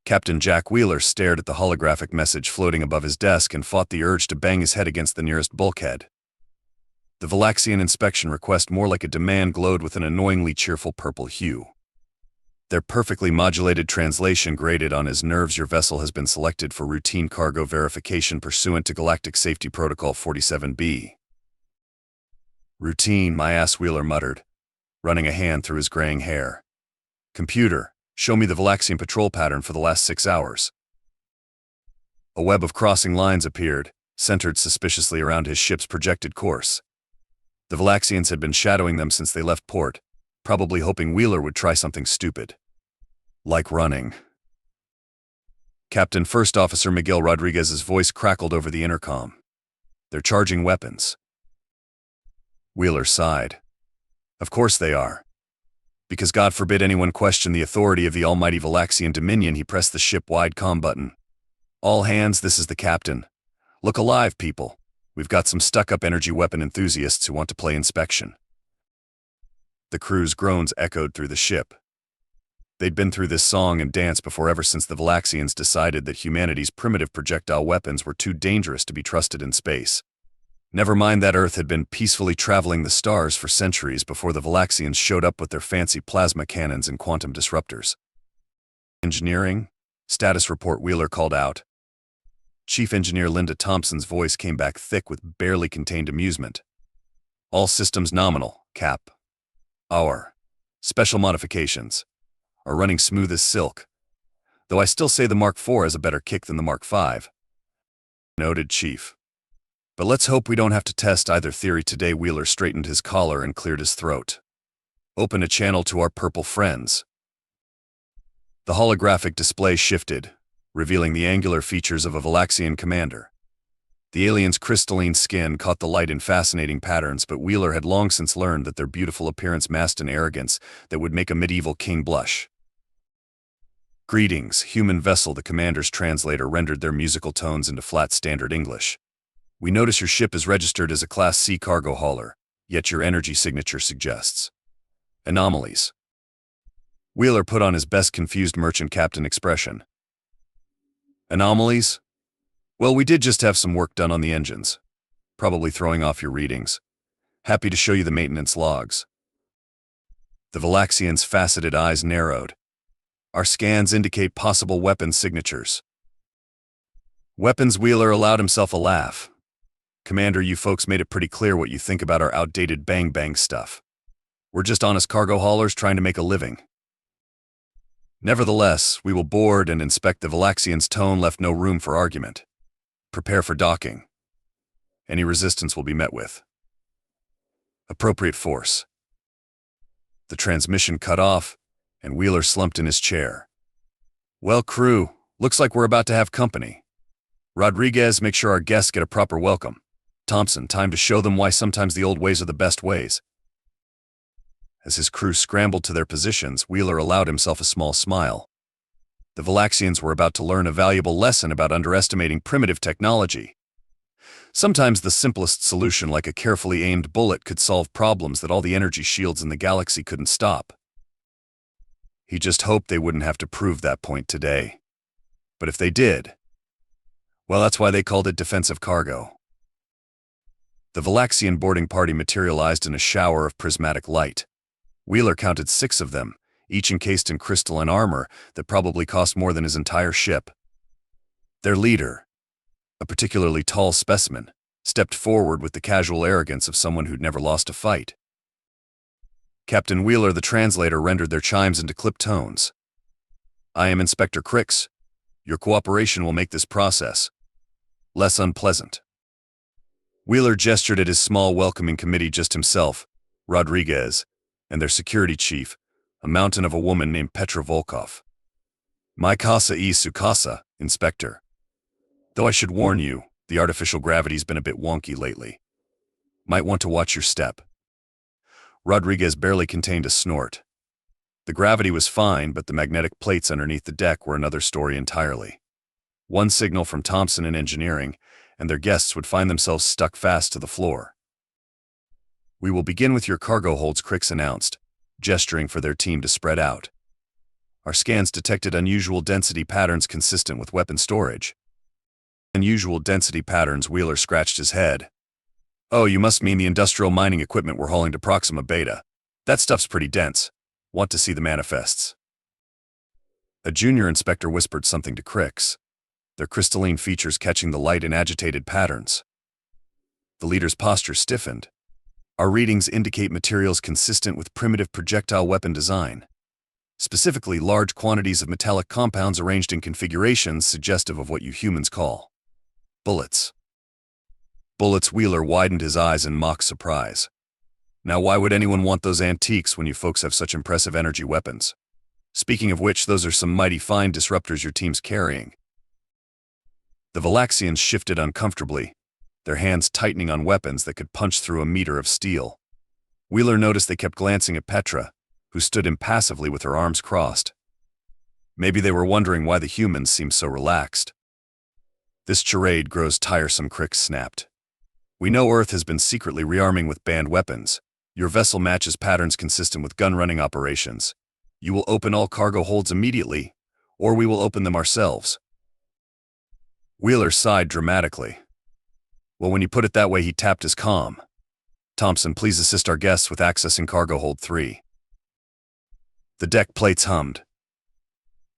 Captain Jack Wheeler stared at the holographic message floating above his desk and fought the urge to bang his head against the nearest bulkhead. The Velaxian inspection request, more like a demand, glowed with an annoyingly cheerful purple hue. Their perfectly modulated translation grated on his nerves. Your vessel has been selected for routine cargo verification pursuant to Galactic Safety Protocol 47B. Routine, my ass, Wheeler muttered, running a hand through his graying hair. Computer, show me the Velaxian patrol pattern for the last 6 hours. A web of crossing lines appeared, centered suspiciously around his ship's projected course. The Velaxians had been shadowing them since they left port, probably hoping Wheeler would try something stupid. Like running. Captain First Officer Miguel Rodriguez's voice crackled over the intercom. They're charging weapons. Wheeler sighed. Of course they are. Because God forbid anyone question the authority of the almighty Velaxian Dominion, he pressed the ship-wide comm button. All hands, this is the captain. Look alive, people. We've got some stuck-up energy weapon enthusiasts who want to play inspection. The crew's groans echoed through the ship. They'd been through this song and dance before, ever since the Velaxians decided that humanity's primitive projectile weapons were too dangerous to be trusted in space. Never mind that Earth had been peacefully traveling the stars for centuries before the Velaxians showed up with their fancy plasma cannons and quantum disruptors. Engineering? Status report, Wheeler called out. Chief Engineer Linda Thompson's voice came back thick with barely contained amusement. All systems nominal, Cap. Our special modifications are running smooth as silk, though I still say the Mark IV has a better kick than the Mark V. Noted, Chief. But let's hope we don't have to test either theory today. Wheeler straightened his collar and cleared his throat. Open a channel to our purple friends. The holographic display shifted, revealing the angular features of a Velaxian commander. The alien's crystalline skin caught the light in fascinating patterns, but Wheeler had long since learned that their beautiful appearance masked an arrogance that would make a medieval king blush. Greetings, human vessel. The commander's translator rendered their musical tones into flat standard English. We notice your ship is registered as a Class C cargo hauler, yet your energy signature suggests anomalies. Wheeler put on his best confused merchant captain expression. Anomalies? Well, we did just have some work done on the engines. Probably throwing off your readings. Happy to show you the maintenance logs. The Velaxian's faceted eyes narrowed. Our scans indicate possible weapons signatures. Weapons? Wheeler allowed himself a laugh. Commander, you folks made it pretty clear what you think about our outdated bang-bang stuff. We're just honest cargo haulers trying to make a living. Nevertheless, we will board and inspect. The Velaxian's tone left no room for argument. Prepare for docking. Any resistance will be met with appropriate force. The transmission cut off, and Wheeler slumped in his chair. Well, crew, looks like we're about to have company. Rodriguez, make sure our guests get a proper welcome. Thompson, time to show them why sometimes the old ways are the best ways. As his crew scrambled to their positions, Wheeler allowed himself a small smile. The Velaxians were about to learn a valuable lesson about underestimating primitive technology. Sometimes the simplest solution, like a carefully aimed bullet, could solve problems that all the energy shields in the galaxy couldn't stop. He just hoped they wouldn't have to prove that point today. But if they did, well, that's why they called it defensive cargo. The Velaxian boarding party materialized in a shower of prismatic light. Wheeler counted 6 of them, each encased in crystalline armor that probably cost more than his entire ship. Their leader, a particularly tall specimen, stepped forward with the casual arrogance of someone who'd never lost a fight. Captain Wheeler, the translator, rendered their chimes into clipped tones. I am Inspector Crix. Your cooperation will make this process less unpleasant. Wheeler gestured at his small welcoming committee, just himself, Rodriguez, and their security chief, a mountain of a woman named Petra Volkov. My casa y su casa, Inspector. Though I should warn you, the artificial gravity's been a bit wonky lately. Might want to watch your step. Rodriguez barely contained a snort. The gravity was fine, but the magnetic plates underneath the deck were another story entirely. One signal from Thompson in engineering, and their guests would find themselves stuck fast to the floor. We will begin with your cargo holds, Crix announced, gesturing for their team to spread out. Our scans detected unusual density patterns consistent with weapon storage. Unusual density patterns, Wheeler scratched his head. Oh, you must mean the industrial mining equipment we're hauling to Proxima Beta. That stuff's pretty dense. Want to see the manifests? A junior inspector whispered something to Crix, their crystalline features catching the light in agitated patterns. The leader's posture stiffened. Our readings indicate materials consistent with primitive projectile weapon design. Specifically, large quantities of metallic compounds arranged in configurations suggestive of what you humans call bullets. Bullets, Wheeler widened his eyes in mock surprise. Now why would anyone want those antiques when you folks have such impressive energy weapons? Speaking of which, those are some mighty fine disruptors your team's carrying. The Velaxians shifted uncomfortably, their hands tightening on weapons that could punch through a meter of steel. Wheeler noticed they kept glancing at Petra, who stood impassively with her arms crossed. Maybe they were wondering why the humans seemed so relaxed. This charade grows tiresome, Crix snapped. We know Earth has been secretly rearming with banned weapons. Your vessel matches patterns consistent with gun-running operations. You will open all cargo holds immediately, or we will open them ourselves. Wheeler sighed dramatically. Well, when you put it that way, he tapped his comm. Thompson, please assist our guests with accessing cargo hold 3. The deck plates hummed.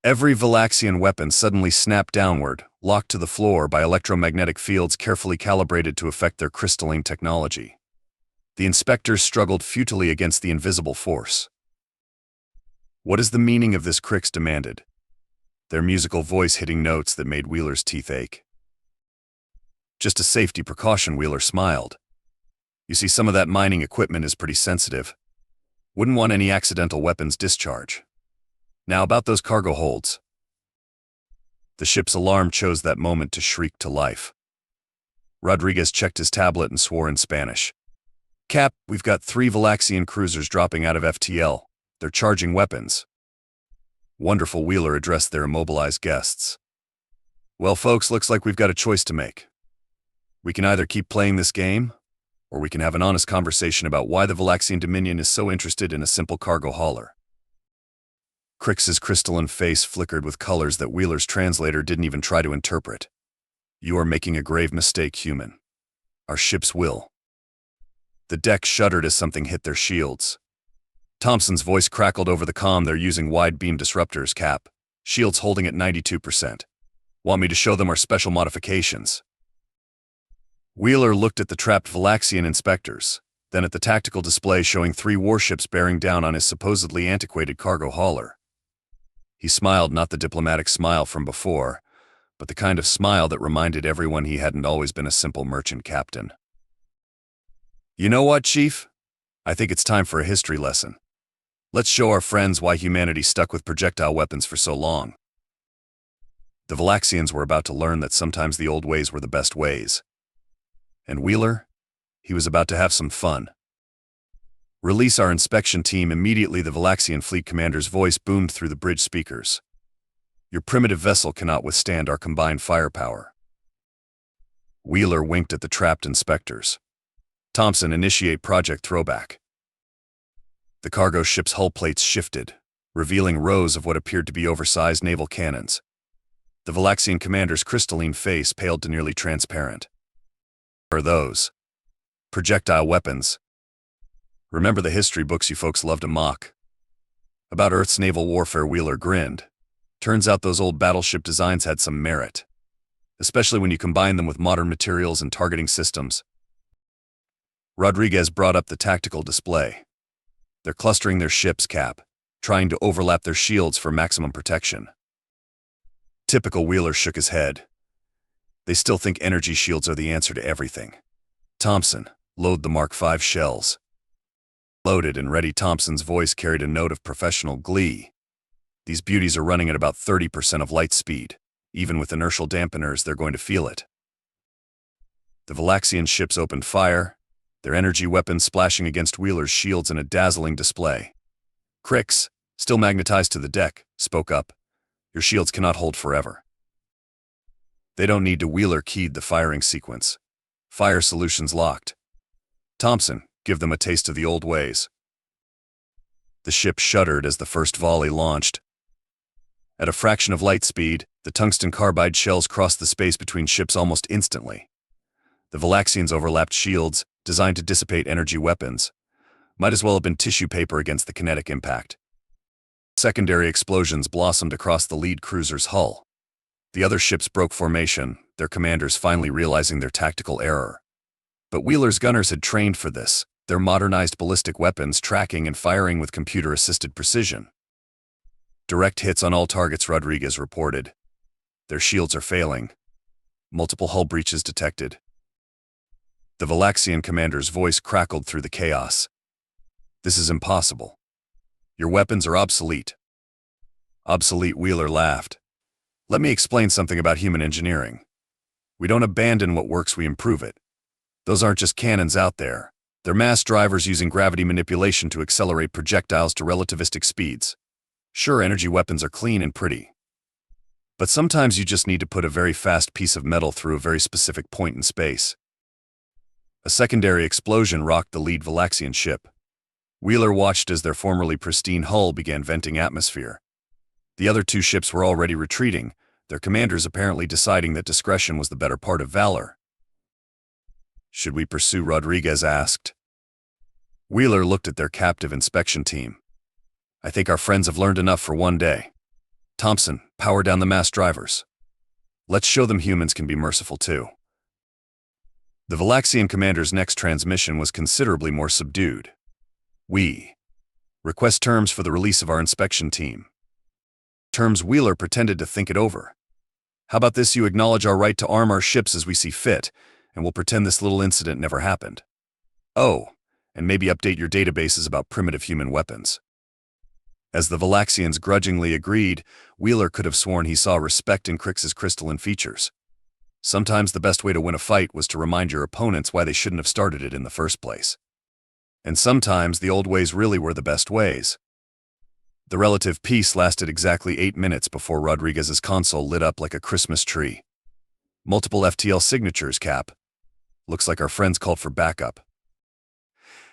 Every Velaxian weapon suddenly snapped downward, locked to the floor by electromagnetic fields carefully calibrated to affect their crystalline technology. The inspectors struggled futilely against the invisible force. What is the meaning of this? Crix demanded, their musical voice hitting notes that made Wheeler's teeth ache. Just a safety precaution, Wheeler smiled. You see, some of that mining equipment is pretty sensitive. Wouldn't want any accidental weapons discharge. Now about those cargo holds. The ship's alarm chose that moment to shriek to life. Rodriguez checked his tablet and swore in Spanish. Cap, we've got 3 Velaxian cruisers dropping out of FTL. They're charging weapons. Wonderful, Wheeler addressed their immobilized guests. Well, folks, looks like we've got a choice to make. We can either keep playing this game, or we can have an honest conversation about why the Velaxian Dominion is so interested in a simple cargo hauler. Crix's crystalline face flickered with colors that Wheeler's translator didn't even try to interpret. You are making a grave mistake, human. Our ships will. The deck shuddered as something hit their shields. Thompson's voice crackled over the comm. They're using wide-beam disruptors, Cap. Shields holding at 92%. Want me to show them our special modifications? Wheeler looked at the trapped Velaxian inspectors, then at the tactical display showing 3 warships bearing down on his supposedly antiquated cargo hauler. He smiled, not the diplomatic smile from before, but the kind of smile that reminded everyone he hadn't always been a simple merchant captain. You know what, Chief? I think it's time for a history lesson. Let's show our friends why humanity stuck with projectile weapons for so long. The Velaxians were about to learn that sometimes the old ways were the best ways. And Wheeler? He was about to have some fun. Release our inspection team immediately, the Velaxian fleet commander's voice boomed through the bridge speakers. Your primitive vessel cannot withstand our combined firepower. Wheeler winked at the trapped inspectors. Thompson, initiate Project Throwback. The cargo ship's hull plates shifted, revealing rows of what appeared to be oversized naval cannons. The Velaxian commander's crystalline face paled to nearly transparent. What are those? Projectile weapons. Remember the history books you folks love to mock? About Earth's naval warfare, Wheeler grinned. Turns out those old battleship designs had some merit, especially when you combine them with modern materials and targeting systems. Rodriguez brought up the tactical display. They're clustering their ships, Cap, trying to overlap their shields for maximum protection. Typical, Wheeler shook his head. They still think energy shields are the answer to everything. Thompson, load the Mark V shells. Loaded and ready, Thompson's voice carried a note of professional glee. These beauties are running at about 30% of light speed. Even with inertial dampeners, they're going to feel it. The Velaxian ships opened fire, their energy weapons splashing against Wheeler's shields in a dazzling display. Crix, still magnetized to the deck, spoke up. Your shields cannot hold forever. They don't need to. Wheeler keyed the firing sequence. Fire solutions locked. Thompson, give them a taste of the old ways. The ship shuddered as the first volley launched. At a fraction of light speed, the tungsten carbide shells crossed the space between ships almost instantly. The Velaxians' overlapped shields, designed to dissipate energy weapons, might as well have been tissue paper against the kinetic impact. Secondary explosions blossomed across the lead cruiser's hull. The other ships broke formation, their commanders finally realizing their tactical error. But Wheeler's gunners had trained for this, their modernized ballistic weapons tracking and firing with computer-assisted precision. Direct hits on all targets, Rodriguez reported. Their shields are failing. Multiple hull breaches detected. The Velaxian commander's voice crackled through the chaos. This is impossible. Your weapons are obsolete. Obsolete, Wheeler laughed. Let me explain something about human engineering. We don't abandon what works, we improve it. Those aren't just cannons out there. They're mass drivers using gravity manipulation to accelerate projectiles to relativistic speeds. Sure, energy weapons are clean and pretty. But sometimes you just need to put a very fast piece of metal through a very specific point in space. A secondary explosion rocked the lead Velaxian ship. Wheeler watched as their formerly pristine hull began venting atmosphere. The other two ships were already retreating, their commanders apparently deciding that discretion was the better part of valor. Should we pursue? Rodriguez asked. Wheeler looked at their captive inspection team. I think our friends have learned enough for one day. Thompson, power down the mass drivers. Let's show them humans can be merciful too. The Velaxian commander's next transmission was considerably more subdued. We request terms for the release of our inspection team. Terms. Wheeler pretended to think it over. How about this? You acknowledge our right to arm our ships as we see fit, and we'll pretend this little incident never happened. Oh, and maybe update your databases about primitive human weapons. As the Velaxians grudgingly agreed, Wheeler could have sworn he saw respect in Crix's crystalline features. Sometimes the best way to win a fight was to remind your opponents why they shouldn't have started it in the first place. And sometimes the old ways really were the best ways. The relative peace lasted exactly 8 minutes before Rodriguez's console lit up like a Christmas tree. Multiple FTL signatures, Cap. Looks like our friends called for backup.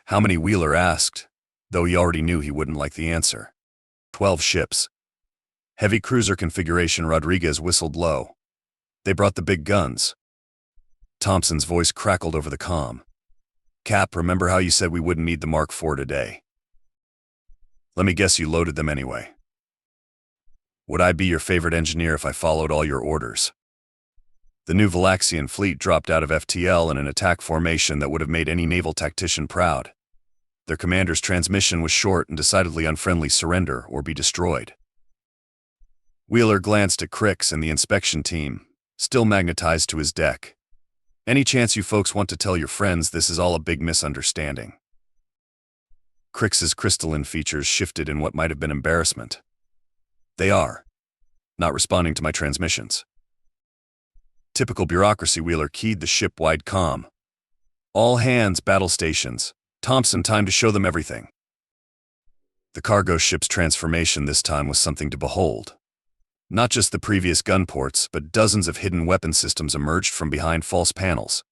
How many? Wheeler asked, though he already knew he wouldn't like the answer. 12 ships. Heavy cruiser configuration. Rodriguez whistled low. They brought the big guns. Thompson's voice crackled over the comm. Cap, remember how you said we wouldn't need the Mark IV today? Let me guess, you loaded them anyway. Would I be your favorite engineer if I followed all your orders? The new Velaxian fleet dropped out of FTL in an attack formation that would have made any naval tactician proud. Their commander's transmission was short and decidedly unfriendly: surrender or be destroyed. Wheeler glanced at Crix and the inspection team, still magnetized to his deck. Any chance you folks want to tell your friends this is all a big misunderstanding? Crix's crystalline features shifted in what might have been embarrassment. They are not responding to my transmissions. Typical bureaucracy. Wheeler keyed the ship-wide comm. All hands, battle stations. Thompson, time to show them everything. The cargo ship's transformation this time was something to behold. Not just the previous gun ports, but dozens of hidden weapon systems emerged from behind false panels.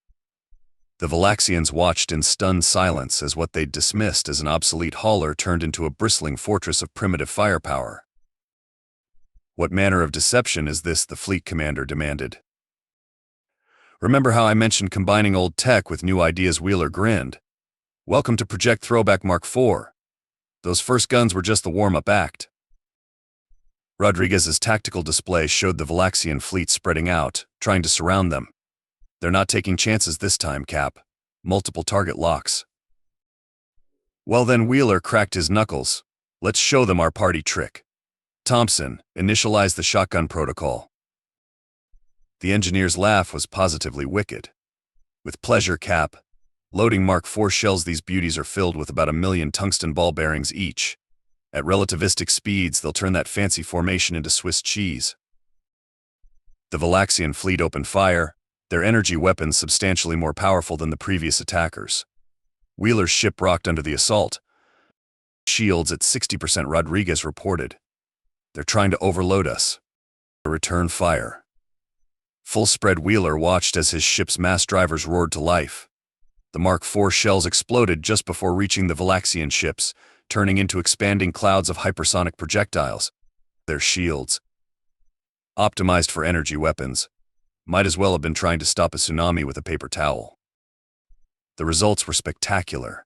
The Velaxians watched in stunned silence as what they'd dismissed as an obsolete hauler turned into a bristling fortress of primitive firepower. What manner of deception is this? The fleet commander demanded. Remember how I mentioned combining old tech with new ideas? Wheeler grinned. Welcome to Project Throwback Mark IV. Those first guns were just the warm-up act. Rodriguez's tactical display showed the Velaxian fleet spreading out, trying to surround them. They're not taking chances this time, Cap. Multiple target locks. Well then, Wheeler cracked his knuckles. Let's show them our party trick. Thompson, initialize the shotgun protocol. The engineer's laugh was positively wicked. With pleasure, Cap. Loading Mark IV shells. These beauties are filled with about 1 million tungsten ball bearings each. At relativistic speeds, they'll turn that fancy formation into Swiss cheese. The Velaxian fleet opened fire, their energy weapons substantially more powerful than the previous attackers. Wheeler's ship rocked under the assault. Shields at 60%, Rodriguez reported. They're trying to overload us. Return fire. Full spread. Wheeler watched as his ship's mass drivers roared to life. The Mark IV shells exploded just before reaching the Velaxian ships, turning into expanding clouds of hypersonic projectiles. Their shields optimized for energy weapons, might as well have been trying to stop a tsunami with a paper towel. The results were spectacular.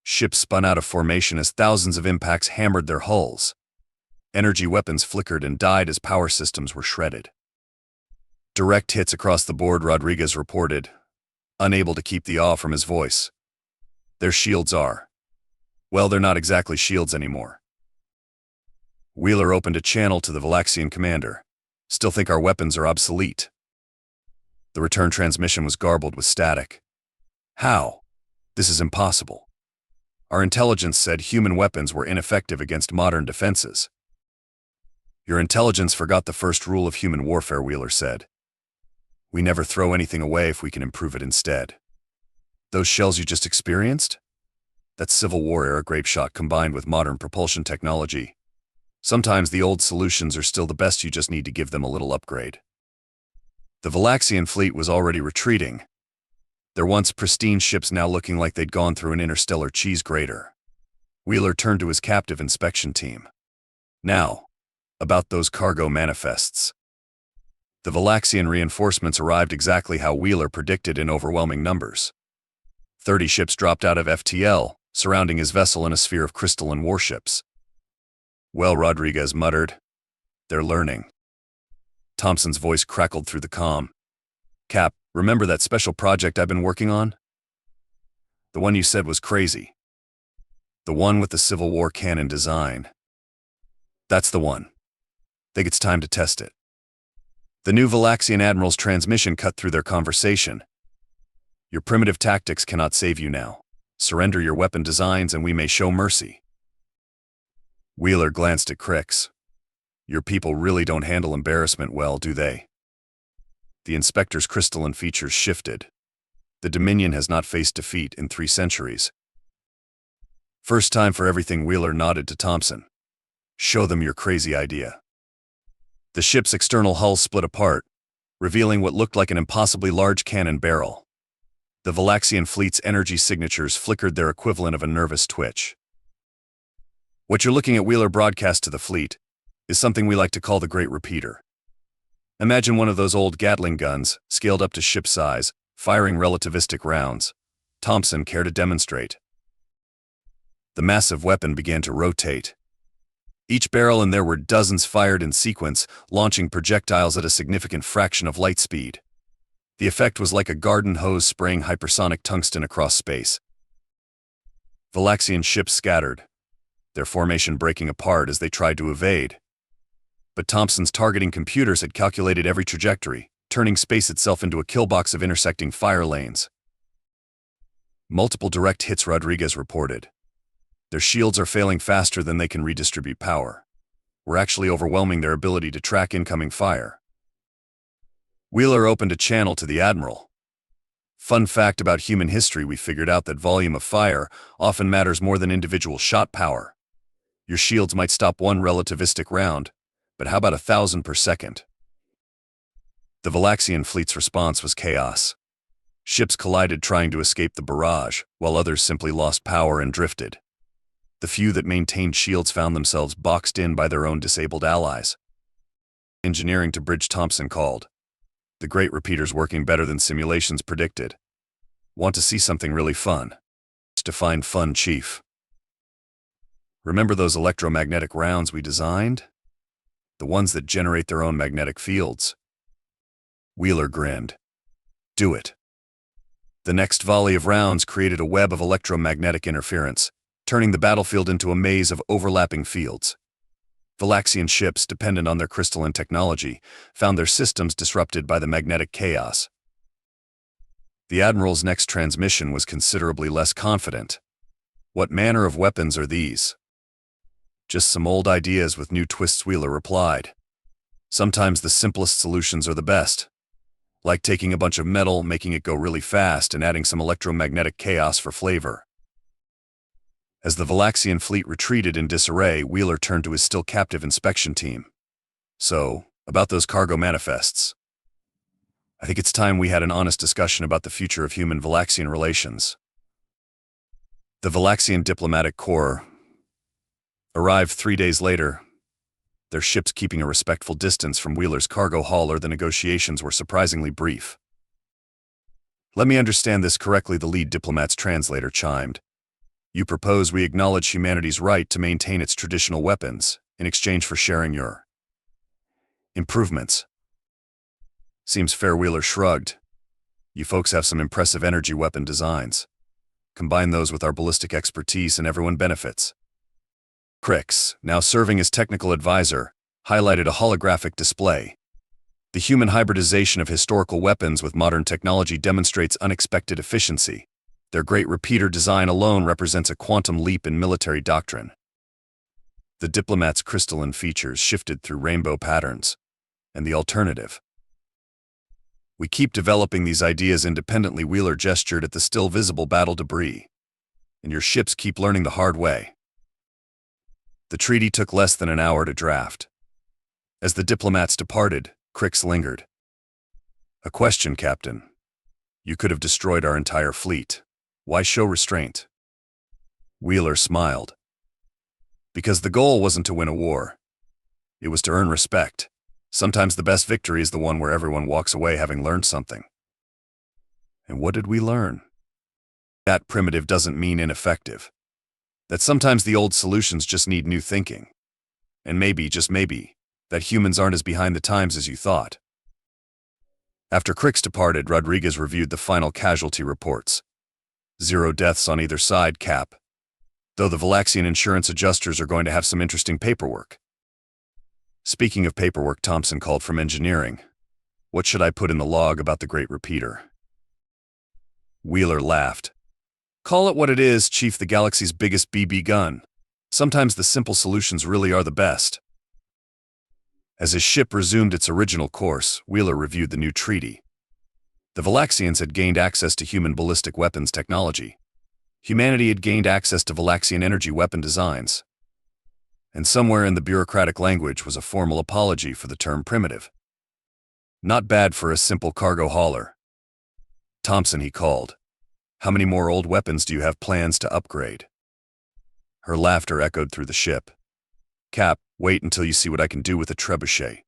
Ships spun out of formation as thousands of impacts hammered their hulls. Energy weapons flickered and died as power systems were shredded. Direct hits across the board, Rodriguez reported, unable to keep the awe from his voice. Their shields are. Well, they're not exactly shields anymore. Wheeler opened a channel to the Velaxian commander. Still think our weapons are obsolete. The return transmission was garbled with static. How? This is impossible. Our intelligence said human weapons were ineffective against modern defenses. Your intelligence forgot the first rule of human warfare, Wheeler said. We never throw anything away if we can improve it instead. Those shells you just experienced? That's Civil War era grape shot combined with modern propulsion technology. Sometimes the old solutions are still the best, you just need to give them a little upgrade. The Velaxian fleet was already retreating, their once pristine ships now looking like they'd gone through an interstellar cheese grater. Wheeler turned to his captive inspection team. Now, about those cargo manifests. The Velaxian reinforcements arrived exactly how Wheeler predicted in overwhelming numbers. 30 ships dropped out of FTL, surrounding his vessel in a sphere of crystalline warships. Well, Rodriguez muttered, they're learning. Thompson's voice crackled through the comm. Cap, remember that special project I've been working on? The one you said was crazy. The one with the Civil War cannon design. That's the one. Think it's time to test it. The new Velaxian admiral's transmission cut through their conversation. Your primitive tactics cannot save you now. Surrender your weapon designs and we may show mercy. Wheeler glanced at Crix. Your people really don't handle embarrassment well, do they? The inspector's crystalline features shifted. The Dominion has not faced defeat in 3 centuries. First time for everything, Wheeler nodded to Thompson. Show them your crazy idea. The ship's external hull split apart, revealing what looked like an impossibly large cannon barrel. The Velaxian fleet's energy signatures flickered their equivalent of a nervous twitch. What you're looking at, Wheeler broadcast to the fleet, is something we like to call the Great Repeater. Imagine one of those old Gatling guns, scaled up to ship size, firing relativistic rounds. Thompson, care to demonstrate? The massive weapon began to rotate. Each barrel, and there were dozens fired in sequence, launching projectiles at a significant fraction of light speed. The effect was like a garden hose spraying hypersonic tungsten across space. Velaxian ships scattered, their formation breaking apart as they tried to evade. But Thompson's targeting computers had calculated every trajectory, turning space itself into a killbox of intersecting fire lanes. Multiple direct hits, Rodriguez reported. Their shields are failing faster than they can redistribute power. We're actually overwhelming their ability to track incoming fire. Wheeler opened a channel to the Admiral. Fun fact about human history, we figured out that volume of fire often matters more than individual shot power. Your shields might stop one relativistic round, but how about 1,000 per second? The Velaxian fleet's response was chaos. Ships collided trying to escape the barrage, while others simply lost power and drifted. The few that maintained shields found themselves boxed in by their own disabled allies. Engineering to bridge, Thompson called. The Great Repeater's working better than simulations predicted. Want to see something really fun? Define fun, Chief. Remember those electromagnetic rounds we designed? The ones that generate their own magnetic fields. Wheeler grinned. Do it. The next volley of rounds created a web of electromagnetic interference, turning the battlefield into a maze of overlapping fields. Velaxian ships, dependent on their crystalline technology, found their systems disrupted by the magnetic chaos. The Admiral's next transmission was considerably less confident. What manner of weapons are these? Just some old ideas with new twists, Wheeler replied. Sometimes the simplest solutions are the best. Like taking a bunch of metal, making it go really fast, and adding some electromagnetic chaos for flavor. As the Velaxian fleet retreated in disarray, Wheeler turned to his still captive inspection team. So, about those cargo manifests. I think it's time we had an honest discussion about the future of human-Velaxian relations. The Velaxian Diplomatic Corps arrived 3 days later, their ships keeping a respectful distance from Wheeler's cargo hauler. The negotiations were surprisingly brief. "Let me understand this correctly," the lead diplomat's translator chimed. "You propose we acknowledge humanity's right to maintain its traditional weapons in exchange for sharing your improvements." "Seems fair," Wheeler shrugged. "You folks have some impressive energy weapon designs. Combine those with our ballistic expertise and everyone benefits." Crix, now serving as technical advisor, highlighted a holographic display. "The human hybridization of historical weapons with modern technology demonstrates unexpected efficiency. Their great repeater design alone represents a quantum leap in military doctrine." The diplomat's crystalline features shifted through rainbow patterns. "And the alternative?" "We keep developing these ideas independently," Wheeler gestured at the still visible battle debris. "And your ships keep learning the hard way." The treaty took less than an hour to draft. As the diplomats departed, Crix lingered. "A question, Captain. You could have destroyed our entire fleet. Why show restraint?" Wheeler smiled. "Because the goal wasn't to win a war. It was to earn respect. Sometimes the best victory is the one where everyone walks away having learned something." "And what did we learn?" "That primitive doesn't mean ineffective. That sometimes the old solutions just need new thinking. And maybe, just maybe, that humans aren't as behind the times as you thought." After Crix departed, Rodriguez reviewed the final casualty reports. 0 deaths on either side, Cap. Though the Velaxian insurance adjusters are going to have some interesting paperwork. Speaking of paperwork, Thompson called from engineering. "What should I put in the log about the Great Repeater?" Wheeler laughed. "Call it what it is, Chief, the galaxy's biggest BB gun. Sometimes the simple solutions really are the best." As his ship resumed its original course, Wheeler reviewed the new treaty. The Velaxians had gained access to human ballistic weapons technology. Humanity had gained access to Velaxian energy weapon designs. And somewhere in the bureaucratic language was a formal apology for the term primitive. "Not bad for a simple cargo hauler." "Thompson," he called. "How many more old weapons do you have plans to upgrade?" Her laughter echoed through the ship. "Cap, wait until you see what I can do with a trebuchet."